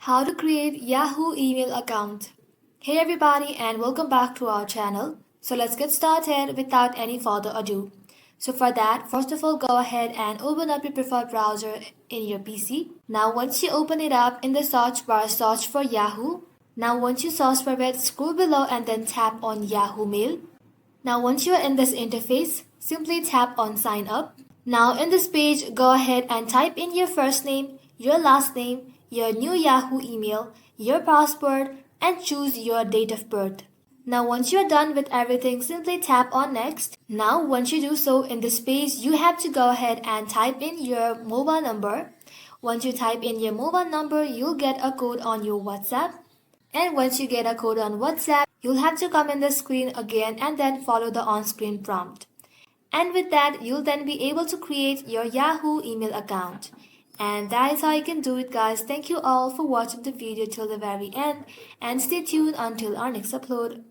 How to create Yahoo email account. Hey everybody and welcome back to our channel. So let's get started without any further ado. So for that, first of all, go ahead and open up your preferred browser in your PC. Now once you open it up, in the search bar, search for Yahoo. Now once you search for it, scroll below and then tap on Yahoo Mail. Now once you are in this interface, simply tap on sign up. Now in this page, go ahead and type in your first name, your last name, your new Yahoo email, your password, and choose your date of birth. Now once you're done with everything, simply tap on next. Now once you do so, in this page, you have to go ahead and type in your mobile number. Once you type in your mobile number, you'll get a code on your WhatsApp. And once you get a code on WhatsApp, you'll have to come in the screen again and then follow the on-screen prompt. And with that, you'll then be able to create your Yahoo email account. And that is how you can do it, guys. Thank you all for watching the video till the very end and stay tuned until our next upload.